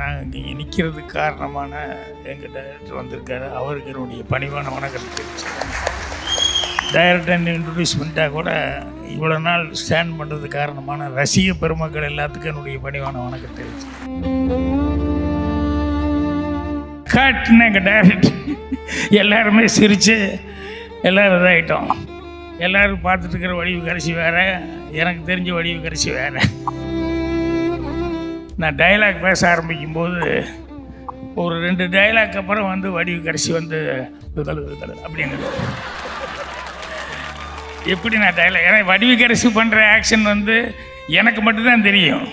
நாங்கள் இங்கே நிற்கிறதுக்கு காரணமான எங்கள் டைரக்டர் வந்திருக்காரு. அவருக்கு என்னுடைய பணிவான வணக்கத்தை தெரிவிச்சுக்கிறேன். டைரக்டர் இன்ட்ரடியூஸ் பண்ணிட்டா கூட இவ்வளோ நாள் ஸ்டாண்ட் பண்ணுறது காரணமான ரசிக பெருமக்கள் எல்லாத்துக்கும் என்னுடைய பணிவான வணக்கத்தை தெரிவிச்சுக்கிறேன். காட்டின எங்கள் டைரக்டர் எல்லாருமே சிரித்து எல்லோரும் இதாகிட்டோம். எல்லோரும் பார்த்துட்டு இருக்கிற வடிவு கரிசி வேறு, எனக்கு தெரிஞ்ச வடிவு கரிசி வேறு. நான் டைலாக் பேச ஆரம்பிக்கும்போது ஒரு 2 டைலாக் அப்புறம் வந்து வடிவு கரிசி வந்து அப்படிங்கிறது எப்படி நான் டைலாக், ஏன்னா வடிவு கரிசி பண்ணுற ஆக்ஷன் வந்து எனக்கு மட்டும்தான் தெரியும்.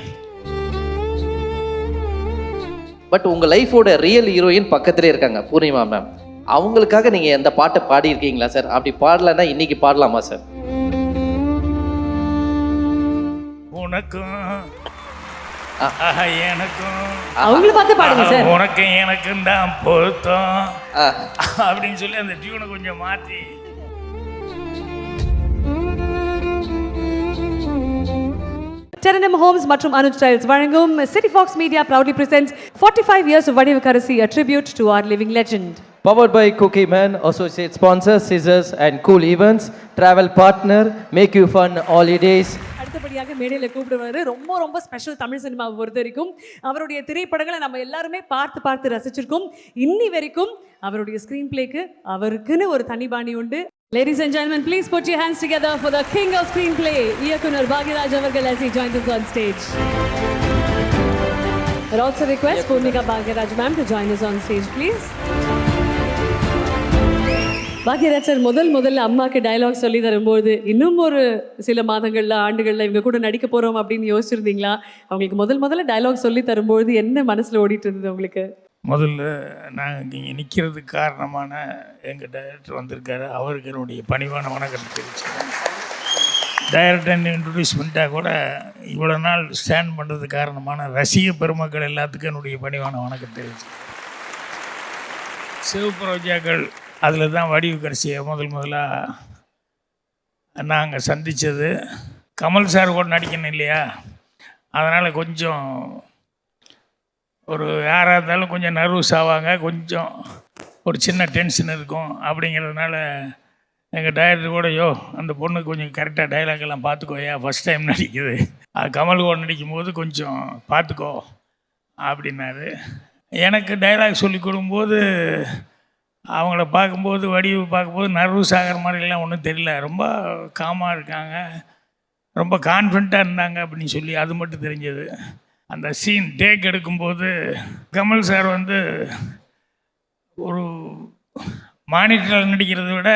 பட் உங்கள் லைஃபோட ரியல் ஹீரோயின் பக்கத்துலேயே இருக்காங்க, பூர்ணிமா மேம். அவங்களுக்காக நீங்கள் எந்த பாட்டை பாடியிருக்கீங்களா சார்? அப்படி பாடலைன்னா இன்னைக்கு பாடலாமா சார்? உனக்கும் எனக்கும் அவங்கள பார்த்து பாடுங்க சார். உனக்கும் எனக்கும் தான் பொருத்தம் அப்படின்னு சொல்லி அந்த டியூனை கொஞ்சம் மாற்றி Charanam Homes மற்றும் அனுஜ் டைல்ஸ் வழங்கும் City Fox Media proudly presents 45 years of Vadivu கரிசி, a tribute to our living legend. Powered by Cookie Man, associate sponsor Scissors and Cool Events, travel partner, make you fun holidays. அடுத்தபடியாக மேடையில் கூப்பிடுவாரு. ரொம்ப ரொம்ப special Tamil சினிமாவை பொறுத்த வரைக்கும். அவருடைய திரைப்படங்களை நம்ம எல்லாருமே பார்த்து ரசிச்சிருக்கோம். இன்னி வரைக்கும் அவருடைய ஸ்க்ரீன் பிளேக்கு அவருக்குன்னு ஒரு தனி பாணி உண்டு. Ladies and gentlemen, please put your hands together for the king of screenplay, இயக்குனர் பாக்யராஜ் அவர்கள் as he joins us on stage. I also request Purnika Bhagyaraj ma'am to join us on stage, please. Bhagyaraj sir முதல்ல அம்மாக்கு dialogue சொல்லி தரும்போது இன்னும் ஒரு சில மாதங்களில் ஆண்டுகளில் இவங்க கூட நடிக்க போகிறோம் அப்படின்னு யோசிச்சிருந்தீங்களா? அவங்களுக்கு முதல்ல டயலாக் சொல்லி தரும்போது என்ன மனசில் ஓடிட்டு இருந்தது உங்களுக்கு? முதல்ல நாங்கள் இங்கே நிற்கிறதுக்கு காரணமான எங்கள் டைரக்டர் வந்திருக்காரு. அவருக்கு என்னுடைய பணிவான வணக்கத்தை தெரிவிச்சுக்கிறேன். டைரக்டர் இன்ட்ரடியூஸ் பண்ணிட்டா கூட இவ்வளோ நாள் ஸ்டாண்ட் பண்ணுறது காரணமான ரசிக பெருமக்கள் எல்லாத்துக்கும் என்னுடைய பணிவான வணக்கத்தை தெரிவிச்சுக்கிறேன். சிவப்பு ரோஜாக்கள் அதில் தான் வடிவு கரிசியை முதலாக நாங்கள் சந்தித்தது. கமல் சார் கூட நடிக்கணும் இல்லையா, அதனால் கொஞ்சம் ஒரு யாராக இருந்தாலும் கொஞ்சம் நர்வஸ் ஆவாங்க, கொஞ்சம் ஒரு சின்ன டென்ஷன் இருக்கும். அப்படிங்கிறதுனால எங்கள் டைரக்டர் கூட அந்த பொண்ணுக்கு கொஞ்சம் கரெக்டாக டைலாக் எல்லாம் பார்த்துக்கோயா, ஃபஸ்ட் டைம் நடிக்குது, அது கமல் கூட நடிக்கும்போது கொஞ்சம் பார்த்துக்கோ அப்படின்னாரு. எனக்கு டைலாக் சொல்லி கொடுக்கும்போது அவங்கள பார்க்கும்போது வடிவு பார்க்கும்போது நர்வஸ் ஆகிற மாதிரிலாம் ஒன்றும் தெரியல. ரொம்ப காமாக இருக்காங்க, ரொம்ப கான்ஃபிடண்ட்டாக இருந்தாங்க அப்படின்னு சொல்லி அது மட்டும் தெரிஞ்சது. அந்த சீன் டேக் எடுக்கும்போது கமல் சார் வந்து ஒரு மானிட்டரில் நடிக்கிறத விட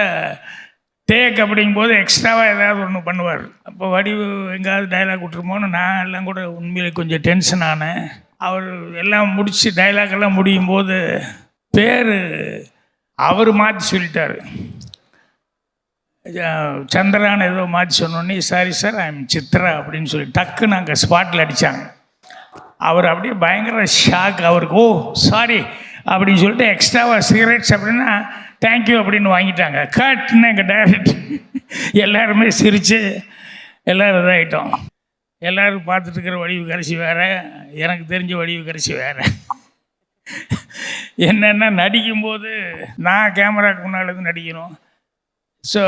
டேக் அப்படிங்கும்போது எக்ஸ்ட்ராவாக ஏதாவது ஒன்று பண்ணுவார். அப்போ வடிவு எங்கேயாவது டைலாக் விட்டுருமோன்னு நான் எல்லாம் கூட உண்மையிலே கொஞ்சம் டென்ஷன் ஆனேன். அவர் எல்லாம் முடித்து டைலாக் எல்லாம் முடியும் போது பேர் அவர் மாற்றி சொல்லிட்டார். சந்திரான்னு ஏதோ மாற்றி சொன்னோன்னே sorry sir I am Chitra அப்படின்னு சொல்லி டக்குன்னு அங்கே ஸ்பாட்டில் அடித்தாங்க. அவர் அப்படியே பயங்கர ஷாக். அவருக்கு ஓ சாரி அப்படின்னு சொல்லிட்டு எக்ஸ்ட்ராவாக சிகரெட்ஸ் அப்படின்னா தேங்க்யூ அப்படின்னு வாங்கிட்டாங்க. கட்னு எங்கள் டைரக்டர் எல்லாருமே சிரித்து எல்லோரும் இதாகிட்டோம். எல்லோரும் பார்த்துட்டு இருக்கிற வடிவு கரிசி வேறு, எனக்கு தெரிஞ்ச வடிவு கரிசி வேறு. என்னென்னா நடிக்கும்போது நான் கேமராவுக்கு முன்னால் நடிக்கணும். ஸோ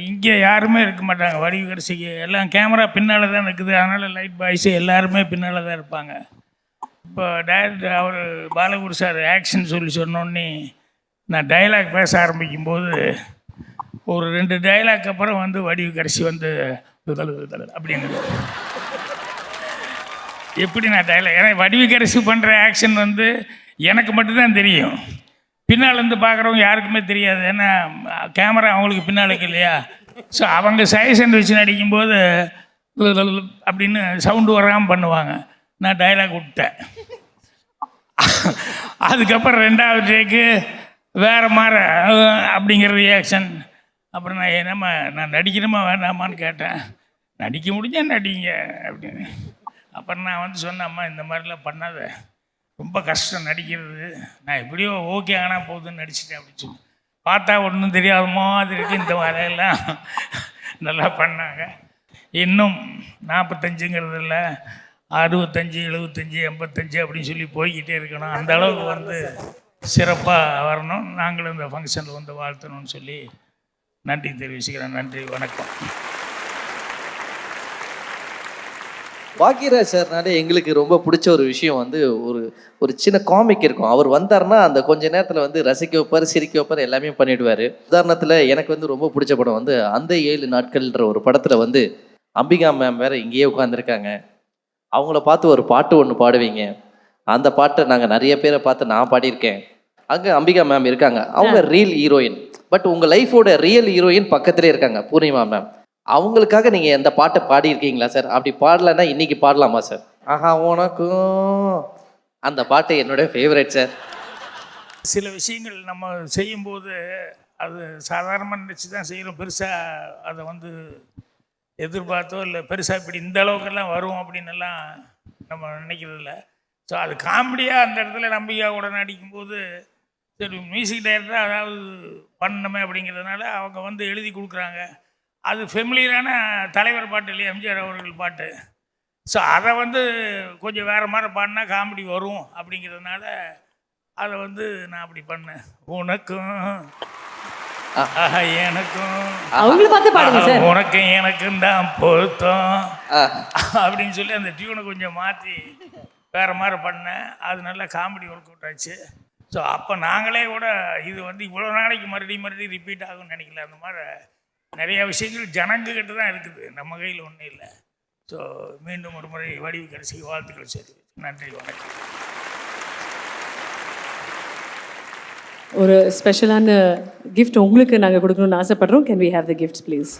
இங்கே யாருமே இருக்க மாட்டாங்க வடிவு கரிசிக்கு, எல்லாம் கேமரா பின்னால் தான் இருக்குது. அதனால் லைட் பாய்ஸு எல்லாருமே பின்னால் தான் இருப்பாங்க. இப்போ டைரக்டர் அவர் பாலகுரு சார் ஆக்ஷன் சொல்லி சொன்னோன்னே நான் டைலாக் பேச ஆரம்பிக்கும்போது ஒரு 2 டைலாக் அப்புறம் வந்து வடிவு கரிசி வந்து அப்படிங்கிறது எப்படி நான் டைலாக், ஏன்னா வடிவு கரிசி பண்ணுற ஆக்ஷன் வந்து எனக்கு மட்டும்தான் தெரியும், பின்னாலேருந்து பார்க்குறவங்க யாருக்குமே தெரியாது. ஏன்னா கேமரா அவங்களுக்கு பின்னாலுக்கு இல்லையா. ஸோ அவங்க சஜஷன் வச்சு நடிக்கும்போது அப்படின்னு சவுண்டு வராமல் பண்ணுவாங்க. நான் டைலாக் விட்டேன். அதுக்கப்புறம் 2வது டேக்கு வேறு மாதிரி அப்படிங்கிற ரியாக்ஷன். அப்புறம் நான் நடிக்கணுமா வேண்டாமான்னு கேட்டேன். நடிக்க முடிஞ்சா நடிங்க அப்படின்னு. அப்புறம் நான் வந்து சொன்னேம்மா இந்த மாதிரிலாம் பண்ணாத, ரொம்ப கஷ்டம் நடிக்கிறது, நான் எப்படியோ ஓகே ஆனால் போகுதுன்னு நடிச்சிட்டேன் அப்படின்னு சொல்லி. பார்த்தா ஒன்றும் தெரியாத மாதிரி இருக்குது. இந்த வேலையெல்லாம் நல்லா பண்ணாங்க. இன்னும் 45ங்கிறது இல்லை 65, 75, 85 அப்படின்னு சொல்லி போய்கிட்டே இருக்கணும். அந்த அளவுக்கு வந்து சிறப்பாக வரணும். நாங்களும் இந்த ஃபங்க்ஷனில் வந்து வாழ்த்தணும்னு சொல்லி நன்றி தெரிவிச்சுக்கிறேன். நன்றி, வணக்கம். பாக்யராஜ் சார்னாலே எங்களுக்கு ரொம்ப பிடிச்ச ஒரு விஷயம் வந்து ஒரு ஒரு சின்ன காமிக் இருக்கும். அவர் வந்தார்னா அந்த கொஞ்ச நேரத்தில் வந்து ரசிக்க வைப்பார், சிரிக்க வைப்பார், எல்லாமே பண்ணிவிடுவார். உதாரணத்தில் எனக்கு வந்து ரொம்ப பிடிச்ச படம் வந்து அந்த 7 நாட்கள்ன்ற ஒரு படத்தில் வந்து அம்பிகா மேம் வேறு இங்கேயே உட்காந்துருக்காங்க. அவங்கள பார்த்து ஒரு பாட்டு ஒன்று பாடுவீங்க. அந்த பாட்டை நாங்கள் நிறைய பேரை பார்த்து நான் பாடியிருக்கேன். அங்கே அம்பிகா மேம் இருக்காங்க, அவங்க ரியல் ஹீரோயின். பட் உங்கள் லைஃபோட ரியல் ஹீரோயின் பக்கத்துலேயே இருக்காங்க, பூர்ணிமா மேம். அவங்களுக்காக நீங்கள் எந்த பாட்டை பாடியிருக்கீங்களா சார்? அப்படி பாடலைன்னா இன்னைக்கு பாடலாமா சார்? ஆஹா உனக்கும் அந்த பாட்டு என்னோட ஃபேவரட் சார். சில விஷயங்கள் நம்ம செய்யும்போது அது சாதாரணமாக நினச்சி தான் செய்கிறோம். பெருசாக அதை வந்து எதிர்பார்த்தோ இல்லை பெருசாக இப்படி இந்த அளவுக்கெல்லாம் வரும் அப்படின்னெல்லாம் நம்ம நினைக்கிறது இல்லை. ஸோ அது காமெடியாக அந்த இடத்துல நம்பிக்கை கூட நடிக்கும்போது சரி மியூசிக் டைரக்டராக அதாவது பண்ணணுமே அப்படிங்கிறதுனால அவங்க வந்து எழுதி கொடுக்குறாங்க. அது ஃபெமிலியரான தலைவர் பாட்டு இல்லையா, எம்ஜிஆர் அவர்கள் பாட்டு. ஸோ அதை வந்து கொஞ்சம் வேறு மாதிரி பாடினா காமெடி வரும் அப்படிங்கிறதுனால அதை வந்து நான் அப்படி பண்ணேன். உனக்கும் எனக்கும் அவங்கள பார்த்து பாடுங்க சார். உனக்கும் எனக்கும் தான் பொருத்தம் அப்படின்னு சொல்லி அந்த டியூனை கொஞ்சம் மாற்றி வேறு மாதிரி பண்ணேன். அது நல்லா காமெடி ஒர்க் அவுட் ஆச்சு. ஸோ அப்போ நாங்களே கூட இது வந்து இவ்வளோ நாளைக்கு மறுபடியும் ரிப்பீட் ஆகும்னு நினைக்கல. அந்த மாதிரி நிறைய விஷயங்கள் ஜனங்கக்கிட்ட தான் இருக்குது, நம்ம கையில் ஒன்றும் இல்லை. ஸோ மீண்டும் ஒரு முறை வடிவுக்கரசிக்கு வாழ்த்துக்கள் சேர்த்து நன்றி, வணக்கம். ஒரு ஸ்பெஷலான கிஃப்ட் உங்களுக்கு நாங்கள் கொடுக்கணும்னு ஆசைப்படுறோம். Can we have the gifts please?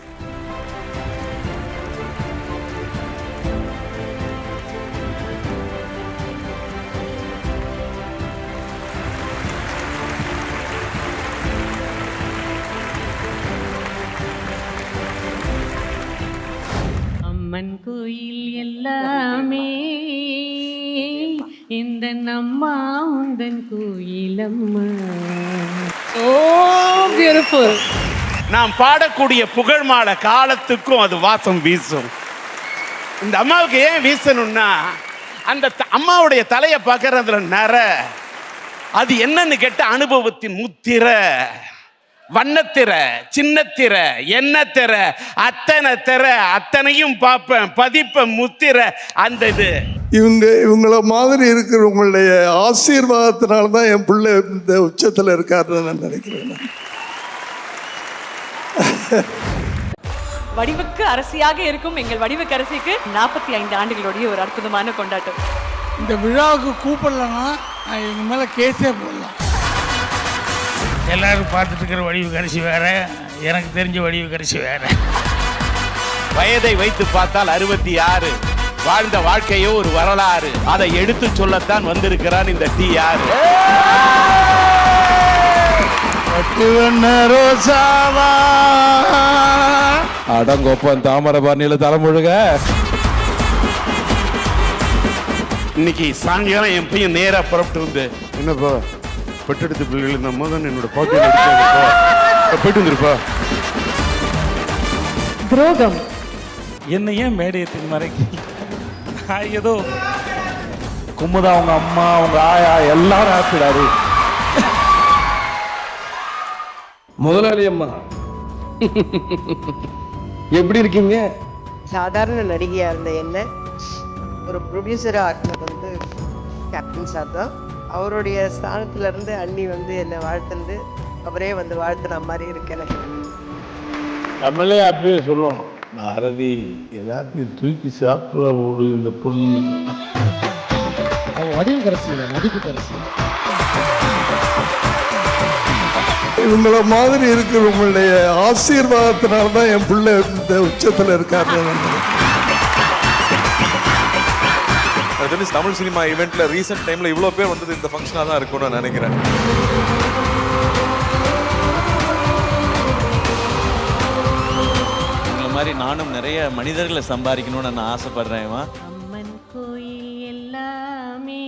அம்மன் கோயில் எல்லாமே இந்த நம்மா உந்தன் கோயிலம்மா. ஓ பியூட்டிஃபுல். நாம் பாடக்கூடிய புகழ் மாலை காலத்துக்கும் அது வாசம் வீசும். இந்த அம்மாவுக்கு ஏன் வீசணும்னா அந்த அம்மாவுடைய தலையை பார்க்கறதுல நர அது என்னன்னு கேட்ட அனுபவத்தின் முத்திரை, வண்ணத்திரை, சின்னத்திரை, எண்ணத்திரை, அத்தனையும் பார்ப்பேன், பதிப்ப முத்திரை. அந்த இது இவங்கள மாதிரி இருக்கிறவங்களுடைய ஆசீர்வாதத்தினால தான் என் பிள்ளை இந்த உச்சத்தில் இருக்காருன்னு நான் நினைக்கிறேன். வடிவுக்கு அரசியாக இருக்கும் எங்கள் வடிவுக்கு அரசிக்கு 45 ஆண்டுகளுடைய ஒரு அற்புதமான கொண்டாட்டம். இந்த விழாவுக்கு கூப்பிடலன்னா எங்கள் மேலே கேஸே போடலாம். எல்லாரும் பார்த்துட்டு இருக்கிற வடிவுக்கரசி வேற, எனக்கு தெரிஞ்ச வடிவுக்கரசி வேற. வயதை வைத்து பார்த்தால் 66, வாழ்ந்த வாழ்க்கையோ ஒரு வரலாறு. அதை எடுத்து சொல்லத்தான் வந்திருக்கிறான் இந்த TR. அடங்கொப்பன் தாமரபரணியில தலைமுழுக. இன்னைக்கு சாயங்காலம் என் பையன் நேரா புறப்பட்டு வந்து, என்னப்பா பெற்றெடுத்த பிள்ளைகள் இந்த அம்மா தான் என்னோட பாட்டியில் போயிட்டு வந்துருப்பா. துரோகம். என்ன ஏன் மேடையத்தின் மறைக்கு? ஏதோ குமுதா அவங்க அம்மா அவங்க ஆயா எல்லாரும் ஆப்பிடாரு. முதலாளி அம்மா எப்படி இருக்கீங்க? சாதாரண நடிகையாக இருந்த என்ன ஒரு ப்ரொடியூசராக ஆக்கினது வந்து கேப்டன் சார் தான். அவருடைய ஸ்தானத்துலேருந்து அண்ணி வந்து என்னை வாழ்த்துந்து அவரே வந்து வாழ்த்துன மாதிரி இருக்கு எனக்கு. நம்மளே அப்படியே சொல்லணும், பாரதி எல்லாத்தையும் தூக்கி சாப்பிட்ற ஒரு இந்த பொண்ணு வடிவு கரசி மதிப்பு கரசி. இவங்கள மாதிரி இருக்கிறவங்களுடைய ஆசீர்வாதத்தினால தான் என் பிள்ளை இந்த உச்சத்தில் இருக்காருன்னு நான் நினைக்கிறேன். தமிழ் சினிமா ஈவெண்ட்ல ரீசெண்ட் டைம்ல இவ்வளோ பேர் வந்தது இந்த ஃபங்க்ஷனாக தான் இருக்கும்னு நான் நினைக்கிறேன். இந்த மாதிரி நானும் நிறைய மனிதர்களை சம்பாதிக்கணும்னு நான் ஆசைப்படுறேன். அம்மன் கோயில் எல்லாமே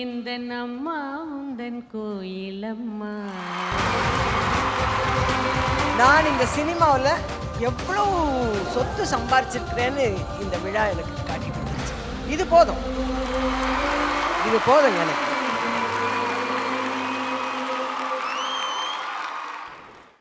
இந்த நம்மா உந்தன் கோயிலம்மா. நான் இந்த சினிமாவில் எவ்வளோ சொத்து சம்பாரிச்சிருக்கிறேன்னு இந்த விழா எனக்கு காட்டி கொடுத்தது. இது போதும், இது போதுங்க எனக்கு.